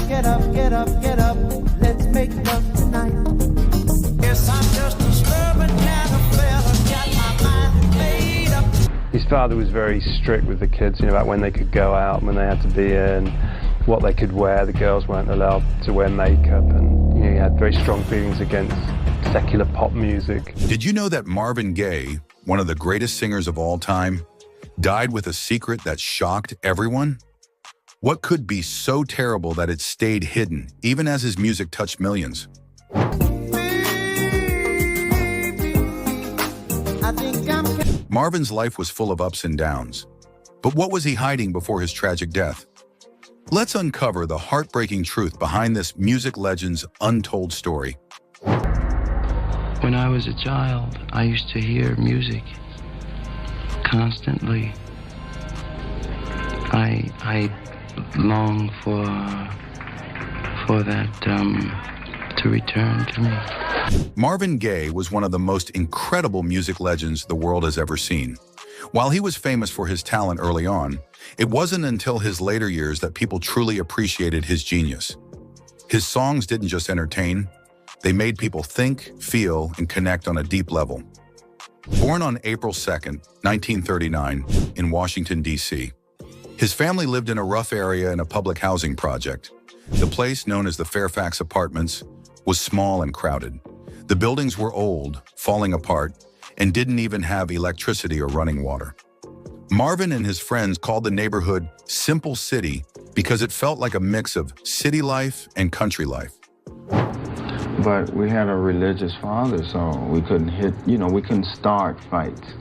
get up, get up, get up. Let's make love tonight. Yes, I'm just a stubborn kind of fella, got my mind made up. His father was very strict with the kids, about when they could go out, when they had to be in, what they could wear. The girls weren't allowed to wear makeup, and he had very strong feelings against secular pop music. Did you know that Marvin Gaye, one of the greatest singers of all time, died with a secret that shocked everyone? What could be so terrible that it stayed hidden, even as his music touched millions? Marvin's life was full of ups and downs. But what was he hiding before his tragic death? Let's uncover the heartbreaking truth behind this music legend's untold story. When I was a child, I used to hear music constantly. I long for that to return to me. Marvin Gaye was one of the most incredible music legends the world has ever seen. While he was famous for his talent early on, it wasn't until his later years that people truly appreciated his genius. His songs didn't just entertain, they made people think, feel, and connect on a deep level. Born on April 2nd, 1939, in Washington, D.C., his family lived in a rough area in a public housing project. The place, known as the Fairfax Apartments, was small and crowded. The buildings were old, falling apart, and didn't even have electricity or running water. Marvin and his friends called the neighborhood Simple City because it felt like a mix of city life and country life. But we had a religious father, so we couldn't we couldn't start fights.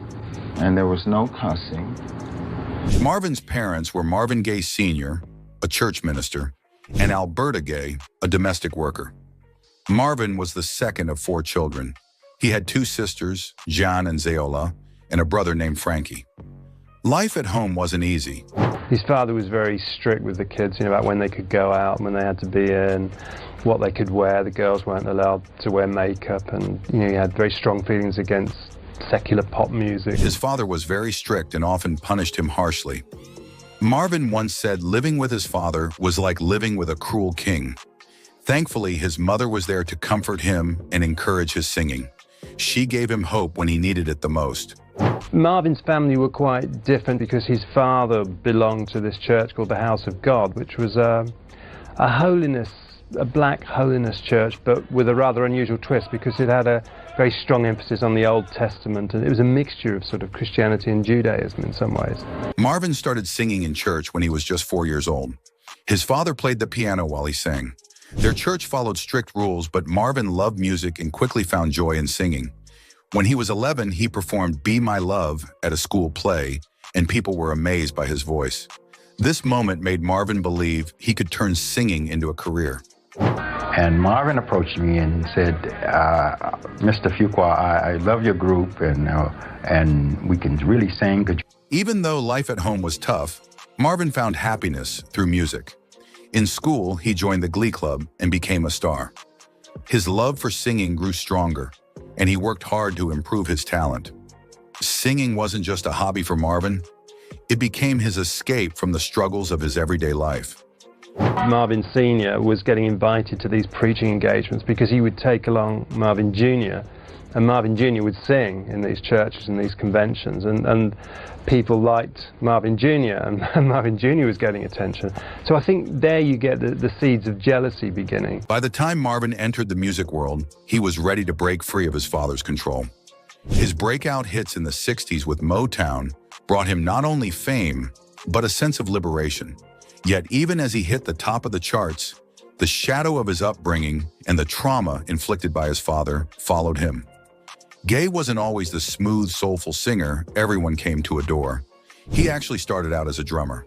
And there was no cussing. Marvin's parents were Marvin Gaye Sr., a church minister, and Alberta Gaye, a domestic worker. Marvin was the second of 4 children. He had 2 sisters, John and Zeola, and a brother named Frankie. Life at home wasn't easy. His father was very strict with the kids, about when they could go out, when they had to be in, what they could wear. The girls weren't allowed to wear makeup, and he had very strong feelings against secular pop music. His father was very strict and often punished him harshly. Marvin once said living with his father was like living with a cruel king. Thankfully, his mother was there to comfort him and encourage his singing. She gave him hope when he needed it the most. Marvin's family were quite different because his father belonged to this church called the House of God, which was a black holiness church, but with a rather unusual twist because it had a very strong emphasis on the Old Testament, and it was a mixture of sort of Christianity and Judaism in some ways. Marvin started singing in church when he was just 4 years old. His father played the piano while he sang. Their church followed strict rules, but Marvin loved music and quickly found joy in singing. When he was 11, he performed Be My Love at a school play, and people were amazed by his voice. This moment made Marvin believe he could turn singing into a career. And Marvin approached me and said, Mr. Fuqua, I love your group, and we can really sing. Even though life at home was tough, Marvin found happiness through music. In school, he joined the Glee Club and became a star. His love for singing grew stronger, and he worked hard to improve his talent. Singing wasn't just a hobby for Marvin, it became his escape from the struggles of his everyday life. Marvin Sr. was getting invited to these preaching engagements because he would take along Marvin Jr., and Marvin Jr. would sing in these churches and these conventions, and people liked Marvin Jr., and Marvin Jr. was getting attention. So I think there you get the seeds of jealousy beginning. By the time Marvin entered the music world, he was ready to break free of his father's control. His breakout hits in the 60s with Motown brought him not only fame, but a sense of liberation. Yet even as he hit the top of the charts, the shadow of his upbringing and the trauma inflicted by his father followed him. Gaye wasn't always the smooth, soulful singer everyone came to adore. He actually started out as a drummer.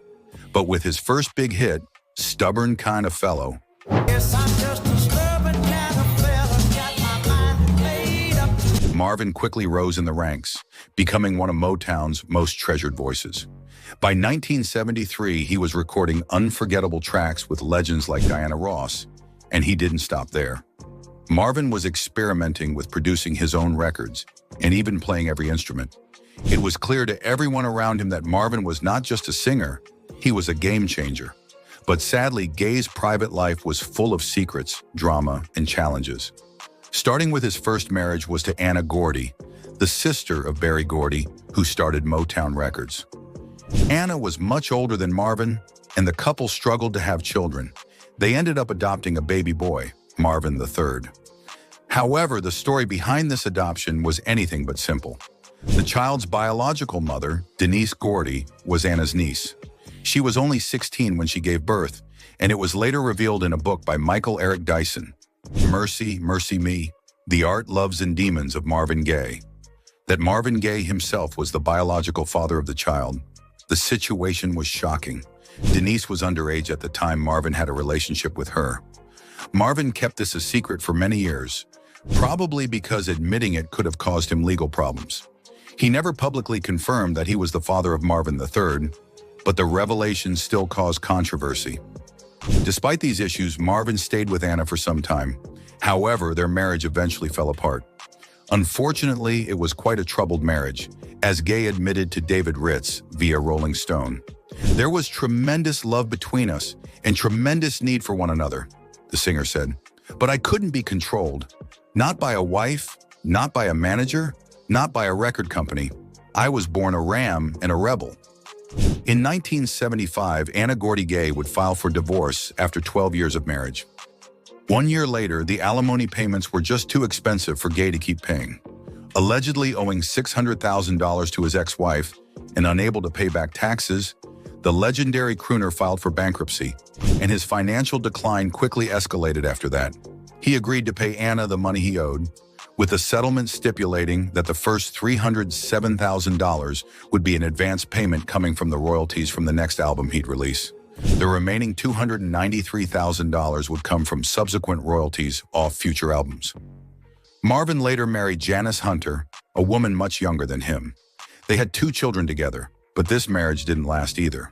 But with his first big hit, Stubborn Kind of Fellow, Yes, I'm just a stubborn kind of fella, got my mind made up. Marvin quickly rose in the ranks, becoming one of Motown's most treasured voices. By 1973, he was recording unforgettable tracks with legends like Diana Ross, and he didn't stop there. Marvin was experimenting with producing his own records and even playing every instrument. It was clear to everyone around him that Marvin was not just a singer, he was a game changer. But sadly, Gaye's private life was full of secrets, drama, and challenges. Starting with his first marriage was to Anna Gordy, the sister of Berry Gordy, who started Motown Records. Anna was much older than Marvin, and the couple struggled to have children. They ended up adopting a baby boy, Marvin III. However, the story behind this adoption was anything but simple. The child's biological mother, Denise Gordy, was Anna's niece. She was only 16 when she gave birth, and it was later revealed in a book by Michael Eric Dyson, Mercy, Mercy Me, The Art, Loves, and Demons of Marvin Gaye, that Marvin Gaye himself was the biological father of the child. The situation was shocking. Denise was underage at the time Marvin had a relationship with her. Marvin kept this a secret for many years, probably because admitting it could have caused him legal problems. He never publicly confirmed that he was the father of Marvin III, but the revelation still caused controversy. Despite these issues, Marvin stayed with Anna for some time. However, their marriage eventually fell apart. Unfortunately, it was quite a troubled marriage, as Gaye admitted to David Ritz via Rolling Stone. "There was tremendous love between us and tremendous need for one another," the singer said. "But I couldn't be controlled. Not by a wife, not by a manager, not by a record company. I was born a ram and a rebel." In 1975, Anna Gordy Gaye would file for divorce after 12 years of marriage. 1 year later, the alimony payments were just too expensive for Gaye to keep paying. Allegedly owing $600,000 to his ex-wife and unable to pay back taxes, the legendary crooner filed for bankruptcy, and his financial decline quickly escalated after that. He agreed to pay Anna the money he owed, with a settlement stipulating that the first $307,000 would be an advance payment coming from the royalties from the next album he'd release. The remaining $293,000 would come from subsequent royalties off future albums. Marvin later married Janice Hunter, a woman much younger than him. They had 2 children together, but this marriage didn't last either.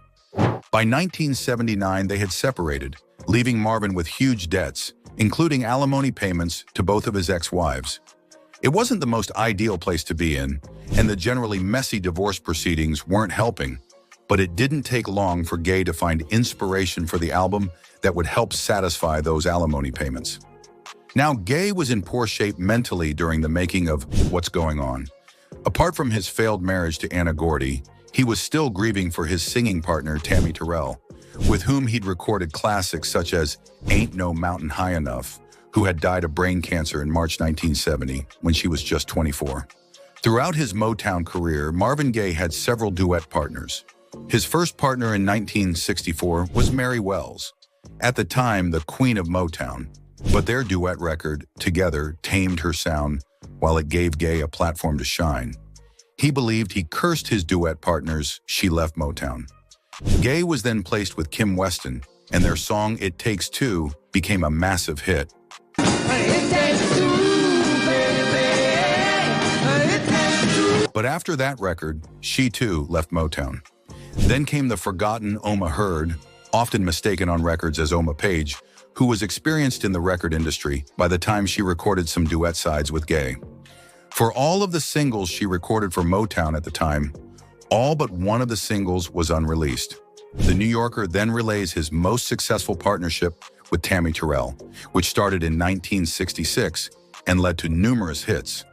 By 1979, they had separated, leaving Marvin with huge debts, including alimony payments to both of his ex-wives. It wasn't the most ideal place to be in, and the generally messy divorce proceedings weren't helping, but it didn't take long for Gaye to find inspiration for the album that would help satisfy those alimony payments. Now, Gaye was in poor shape mentally during the making of What's Going On. Apart from his failed marriage to Anna Gordy, he was still grieving for his singing partner, Tammy Terrell, with whom he'd recorded classics such as Ain't No Mountain High Enough, who had died of brain cancer in March 1970 when she was just 24. Throughout his Motown career, Marvin Gaye had several duet partners. His first partner in 1964 was Mary Wells, at the time the Queen of Motown, but their duet record, Together, tamed her sound while it gave Gaye a platform to shine. He believed he cursed his duet partners, She Left Motown. Gaye was then placed with Kim Weston, and their song It Takes Two became a massive hit. But after that record, she too left Motown. Then came the forgotten Oma Hurd, often mistaken on records as Oma Page, who was experienced in the record industry by the time she recorded some duet sides with Gaye. For all of the singles she recorded for Motown at the time, all but one of the singles was unreleased. The New Yorker then relays his most successful partnership with Tammy Terrell, which started in 1966 and led to numerous hits,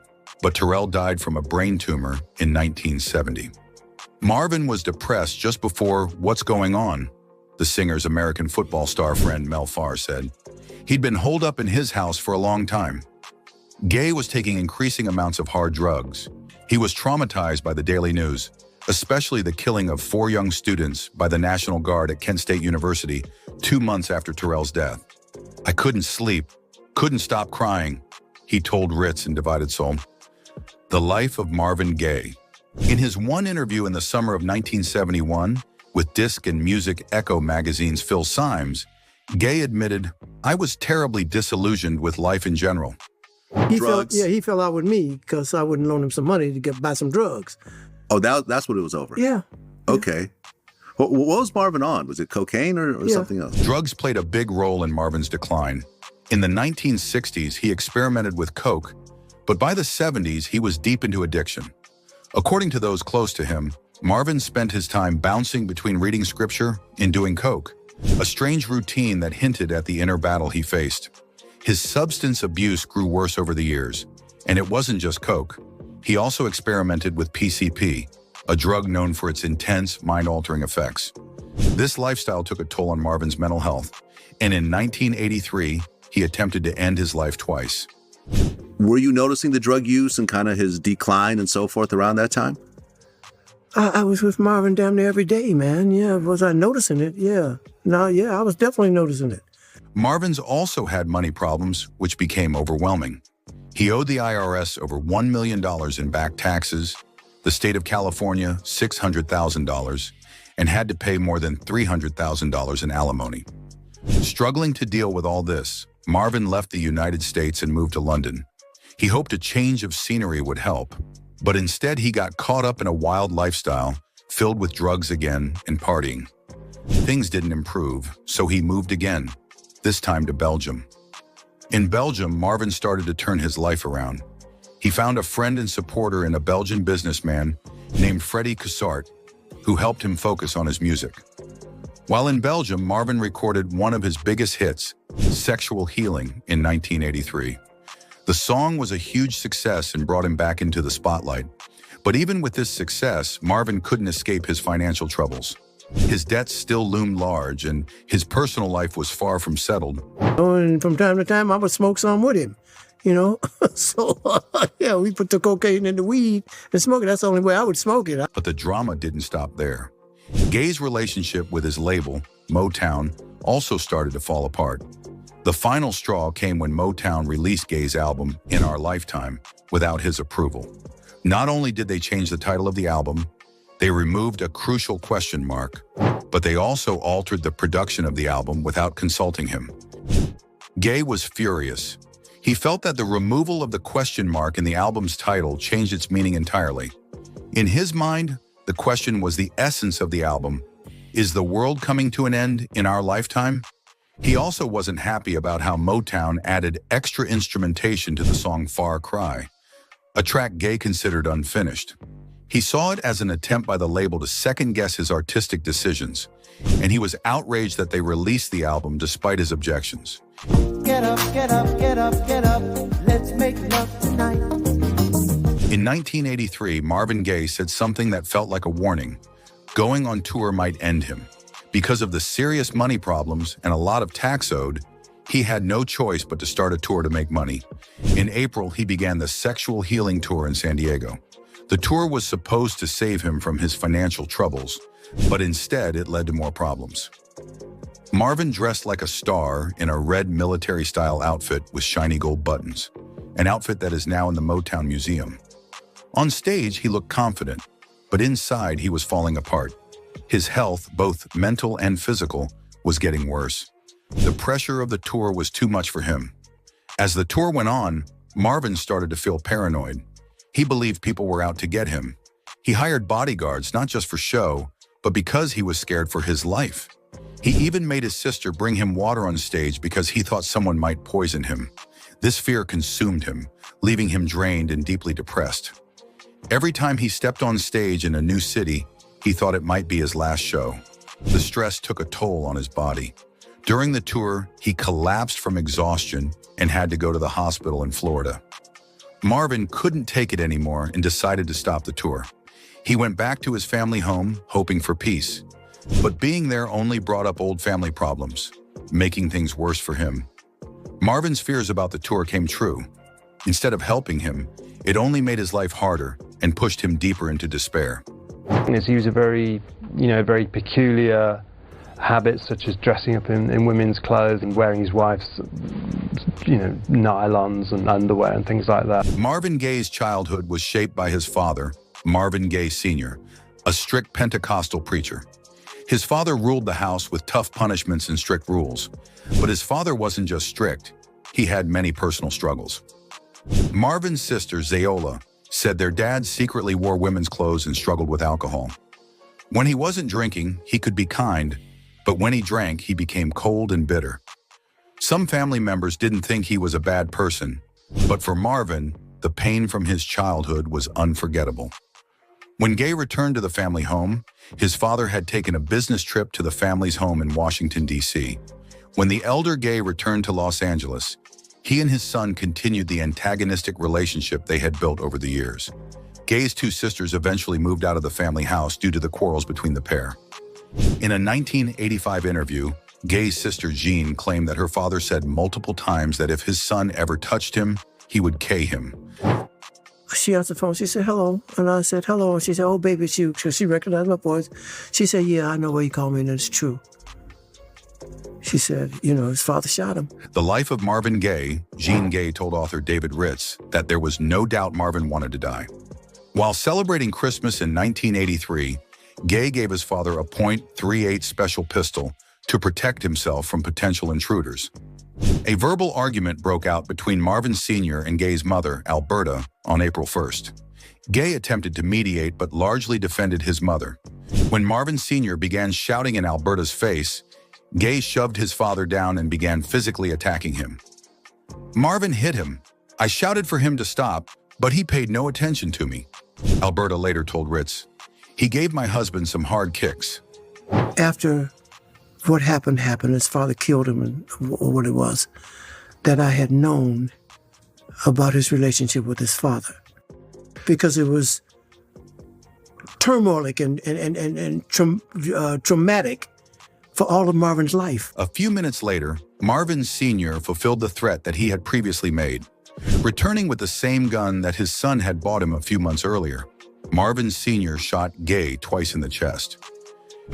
but Terrell died from a brain tumor in 1970. Marvin was depressed just before What's Going On, the singer's American football star friend Mel Farr said. He'd been holed up in his house for a long time. Gaye was taking increasing amounts of hard drugs. He was traumatized by the daily news, especially the killing of 4 young students by the National Guard at Kent State University 2 months after Terrell's death. "I couldn't sleep, couldn't stop crying," he told Ritz in Divided Soul. The life of Marvin Gaye. In his one interview in the summer of 1971 with Disc and Music Echo magazine's Phil Symes, Gaye admitted, "I was terribly disillusioned with life in general." He fell out with me because I wouldn't loan him some money to buy some drugs. Oh, that's what it was over? Yeah. Okay. What was Marvin on? Was it cocaine or something else? Drugs played a big role in Marvin's decline. In the 1960s, he experimented with coke, but by the 70s, he was deep into addiction. According to those close to him, Marvin spent his time bouncing between reading scripture and doing coke. a strange routine that hinted at the inner battle he faced. His substance abuse grew worse over the years, and it wasn't just coke. He also experimented with PCP, a drug known for its intense, mind-altering effects. This lifestyle took a toll on Marvin's mental health, and in 1983, he attempted to end his life twice. Were you noticing the drug use and kind of his decline and so forth around that time? I was with Marvin damn near every day, man. Yeah, was I noticing it? Yeah. No, yeah, I was definitely noticing it. Marvin's also had money problems, which became overwhelming. He owed the IRS over $1 million in back taxes, the state of California $600,000, and had to pay more than $300,000 in alimony. Struggling to deal with all this, Marvin left the United States and moved to London. He hoped a change of scenery would help, but instead he got caught up in a wild lifestyle filled with drugs again and partying. Things didn't improve, so he moved again, this time to Belgium. In Belgium, Marvin started to turn his life around. He found a friend and supporter in a Belgian businessman named Freddie Cussart, who helped him focus on his music. While in Belgium, Marvin recorded one of his biggest hits, Sexual Healing, in 1983. The song was a huge success and brought him back into the spotlight. But even with this success, Marvin couldn't escape his financial troubles. His debts still loomed large, and his personal life was far from settled. And from time to time, I would smoke some with him, you know? So, yeah, we put the cocaine in the weed and smoke it. That's the only way I would smoke it. But the drama didn't stop there. Gaye's relationship with his label, Motown, also started to fall apart. The final straw came when Motown released Gaye's album, In Our Lifetime, without his approval. Not only did they change the title of the album, they removed a crucial question mark, but they also altered the production of the album without consulting him. Gaye was furious. He felt that the removal of the question mark in the album's title changed its meaning entirely. In his mind, the question was the essence of the album. Is the world coming to an end in our lifetime? He also wasn't happy about how Motown added extra instrumentation to the song Far Cry, a track Gaye considered unfinished. He saw it as an attempt by the label to second-guess his artistic decisions, and he was outraged that they released the album despite his objections. Get up, get up, get up, get up. Let's make love tonight. In 1983, Marvin Gaye said something that felt like a warning. Going on tour might end him. Because of the serious money problems and a lot of tax owed, he had no choice but to start a tour to make money. In April, he began the Sexual Healing Tour in San Diego. The tour was supposed to save him from his financial troubles, but instead it led to more problems. Marvin dressed like a star in a red military-style outfit with shiny gold buttons, an outfit that is now in the Motown Museum. On stage, he looked confident, but inside he was falling apart. His health, both mental and physical, was getting worse. The pressure of the tour was too much for him. As the tour went on, Marvin started to feel paranoid. He believed people were out to get him. He hired bodyguards not just for show, but because he was scared for his life. He even made his sister bring him water on stage because he thought someone might poison him. This fear consumed him, leaving him drained and deeply depressed. Every time he stepped on stage in a new city, he thought it might be his last show. The stress took a toll on his body. During the tour, he collapsed from exhaustion and had to go to the hospital in Florida. Marvin couldn't take it anymore and decided to stop the tour. He went back to his family home, hoping for peace. But being there only brought up old family problems, making things worse for him. Marvin's fears about the tour came true. Instead of helping him, it only made his life harder and pushed him deeper into despair. He was a very peculiar habits such as dressing up in women's clothes and wearing his wife's, nylons and underwear and things like that. Marvin Gaye's childhood was shaped by his father, Marvin Gaye Sr., a strict Pentecostal preacher. His father ruled the house with tough punishments and strict rules. But his father wasn't just strict, he had many personal struggles. Marvin's sister, Zayola, said their dad secretly wore women's clothes and struggled with alcohol. When he wasn't drinking, he could be kind, but when he drank, he became cold and bitter. Some family members didn't think he was a bad person, but for Marvin, the pain from his childhood was unforgettable. When Gaye returned to the family home, his father had taken a business trip to the family's home in Washington, D.C. When the elder Gaye returned to Los Angeles, he and his son continued the antagonistic relationship they had built over the years. Gaye's two sisters eventually moved out of the family house due to the quarrels between the pair. In a 1985 interview, Gaye's sister Jean claimed that her father said multiple times that if his son ever touched him, he would K him. She answered the phone. She said, hello. And I said, hello. And she said, oh, baby, it's you. So she recognized my voice. She said, yeah, I know why you call me, and it's true. She said, his father shot him. The Life of Marvin Gaye, Jean Gaye told author David Ritz that there was no doubt Marvin wanted to die. While celebrating Christmas in 1983, Gaye gave his father a .38 special pistol to protect himself from potential intruders. A verbal argument broke out between Marvin Sr. and Gaye's mother, Alberta, on April 1st. Gaye attempted to mediate but largely defended his mother. When Marvin Sr. began shouting in Alberta's face, Gaye shoved his father down and began physically attacking him. Marvin hit him. I shouted for him to stop, but he paid no attention to me, Alberta later told Ritz. He gave my husband some hard kicks. After what happened, his father killed him, and what it was, that I had known about his relationship with his father. Because it was turmoilic and traumatic for all of Marvin's life. A few minutes later, Marvin Sr. fulfilled the threat that he had previously made, returning with the same gun that his son had bought him a few months earlier. Marvin Sr. shot Gaye twice in the chest.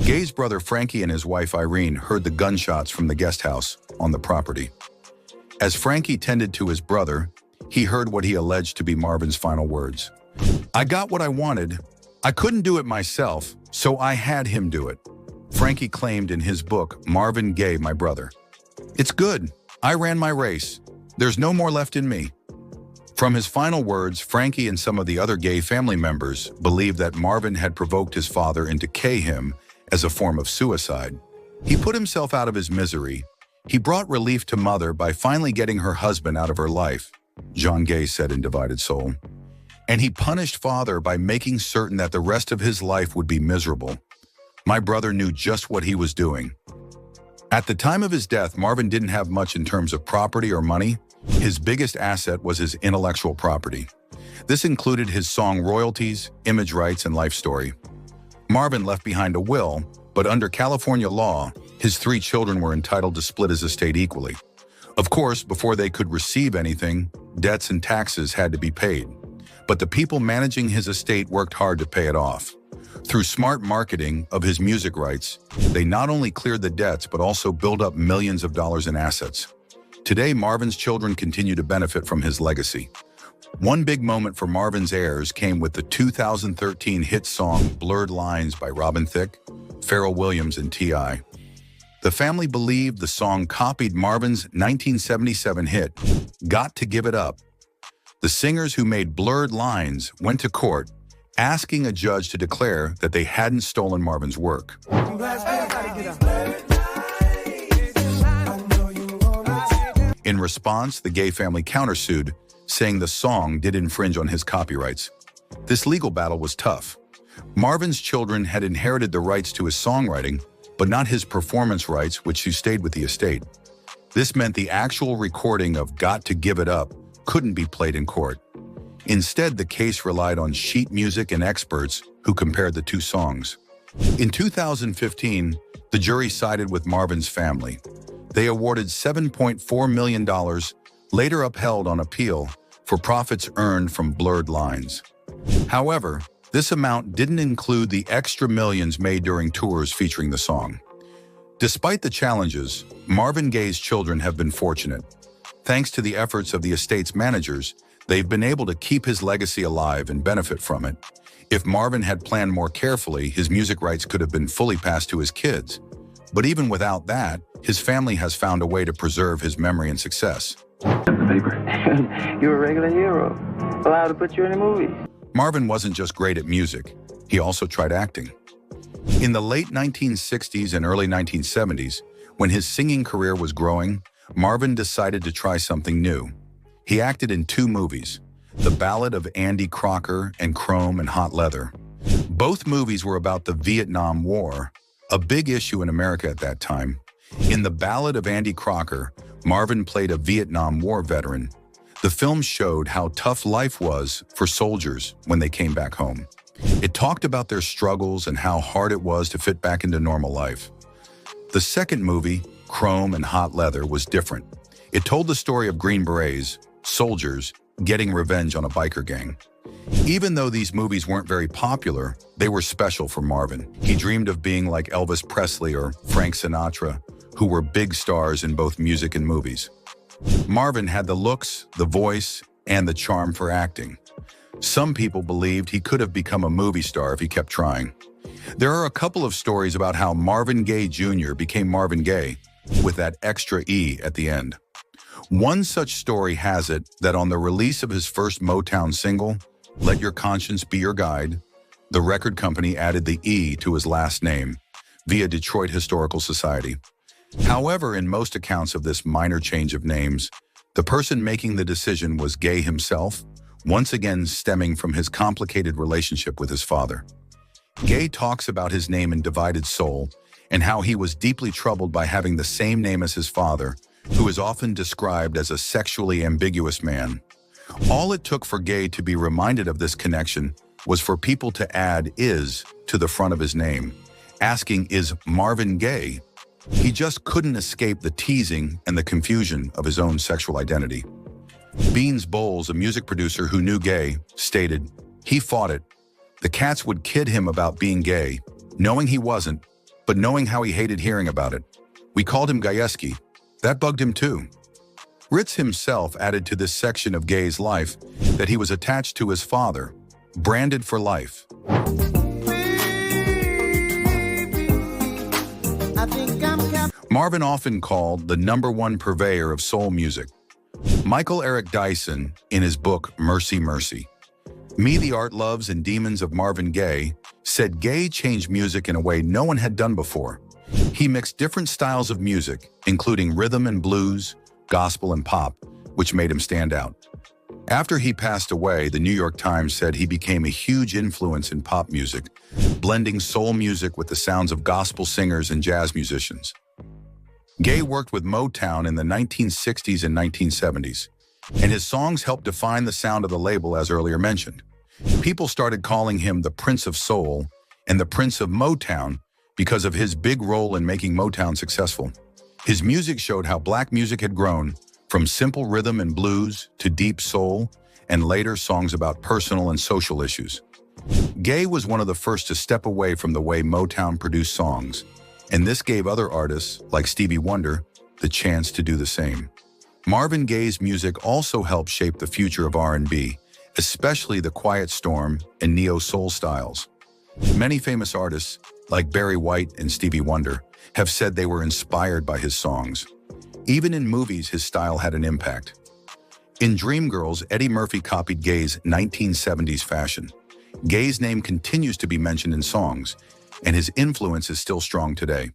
Gaye's brother Frankie and his wife Irene heard the gunshots from the guest house on the property. As Frankie tended to his brother, he heard what he alleged to be Marvin's final words. I got what I wanted. I couldn't do it myself, so I had him do it. Frankie claimed in his book, Marvin Gaye, My Brother. It's good. I ran my race. There's no more left in me. From his final words, Frankie and some of the other Gaye family members believed that Marvin had provoked his father into K him as a form of suicide. He put himself out of his misery. He brought relief to Mother by finally getting her husband out of her life, John Gaye said in Divided Soul. And he punished Father by making certain that the rest of his life would be miserable. My brother knew just what he was doing. At the time of his death, Marvin didn't have much in terms of property or money. His biggest asset was his intellectual property. This included his song royalties, image rights, and life story. Marvin left behind a will, but under California law, his 3 children were entitled to split his estate equally. Of course, before they could receive anything, debts and taxes had to be paid. But the people managing his estate worked hard to pay it off. Through smart marketing of his music rights, they not only cleared the debts, but also built up millions of dollars in assets. Today, Marvin's children continue to benefit from his legacy. One big moment for Marvin's heirs came with the 2013 hit song Blurred Lines by Robin Thicke, Pharrell Williams, and T.I. The family believed the song copied Marvin's 1977 hit, Got to Give It Up. The singers who made Blurred Lines went to court, asking a judge to declare that they hadn't stolen Marvin's work. In response, the Gaye family countersued, saying the song did infringe on his copyrights. This legal battle was tough. Marvin's children had inherited the rights to his songwriting, but not his performance rights, which stayed with the estate. This meant the actual recording of Got to Give It Up couldn't be played in court. Instead, the case relied on sheet music and experts who compared the 2 songs. In 2015, the jury sided with Marvin's family. They awarded $7.4 million, later upheld on appeal, for profits earned from Blurred Lines. However, this amount didn't include the extra millions made during tours featuring the song. Despite the challenges, Marvin Gaye's children have been fortunate. Thanks to the efforts of the estate's managers, they've been able to keep his legacy alive and benefit from it. If Marvin had planned more carefully, his music rights could have been fully passed to his kids. But even without that, his family has found a way to preserve his memory and success. You're a regular hero. Allowed to put you in a movie. Marvin wasn't just great at music, he also tried acting. In the late 1960s and early 1970s, when his singing career was growing, Marvin decided to try something new. He acted in 2 movies, The Ballad of Andy Crocker and Chrome and Hot Leather. Both movies were about the Vietnam War, a big issue in America at that time. In The Ballad of Andy Crocker, Marvin played a Vietnam War veteran. The film showed how tough life was for soldiers when they came back home. It talked about their struggles and how hard it was to fit back into normal life. The second movie, Chrome and Hot Leather, was different. It told the story of Green Berets, soldiers, getting revenge on a biker gang. Even though these movies weren't very popular, they were special for Marvin. He dreamed of being like Elvis Presley or Frank Sinatra, who were big stars in both music and movies. Marvin had the looks, the voice, and the charm for acting. Some people believed he could have become a movie star if he kept trying. There are a couple of stories about how Marvin Gaye Jr. became Marvin Gaye, with that extra E at the end. One such story has it that on the release of his first Motown single, Let Your Conscience Be Your Guide, the record company added the E to his last name via Detroit Historical Society. However, in most accounts of this minor change of names, the person making the decision was Gaye himself, once again stemming from his complicated relationship with his father. Gaye talks about his name in Divided Soul and how he was deeply troubled by having the same name as his father, who is often described as a sexually ambiguous man. All it took for Gaye to be reminded of this connection was for people to add "is" to the front of his name, asking, "Is Marvin Gaye?" He just couldn't escape the teasing and the confusion of his own sexual identity. Beans Bowles, a music producer who knew Gaye, stated, "He fought it. The cats would kid him about being gay, knowing he wasn't, but knowing how he hated hearing about it. We called him Gayeski. That bugged him too." Ritz himself added to this section of Gaye's life that he was attached to his father, branded for life. Marvin often called the #1 purveyor of soul music. Michael Eric Dyson, in his book Mercy, Mercy, Me, the Art Loves and Demons of Marvin Gaye, said Gaye changed music in a way no one had done before. He mixed different styles of music, including rhythm and blues, gospel and pop, which made him stand out. After he passed away, the New York Times said he became a huge influence in pop music, blending soul music with the sounds of gospel singers and jazz musicians. Gaye worked with Motown in the 1960s and 1970s, and his songs helped define the sound of the label as earlier mentioned. People started calling him the Prince of Soul and the Prince of Motown because of his big role in making Motown successful. His music showed how black music had grown from simple rhythm and blues to deep soul, and later songs about personal and social issues. Gaye was one of the first to step away from the way Motown produced songs, and this gave other artists, like Stevie Wonder, the chance to do the same. Marvin Gaye's music also helped shape the future of R&B, especially the Quiet Storm and neo-soul styles. Many famous artists, like Barry White and Stevie Wonder, have said they were inspired by his songs. Even in movies, his style had an impact. In Dreamgirls, Eddie Murphy copied Gaye's 1970s fashion. Gaye's name continues to be mentioned in songs, and his influence is still strong today.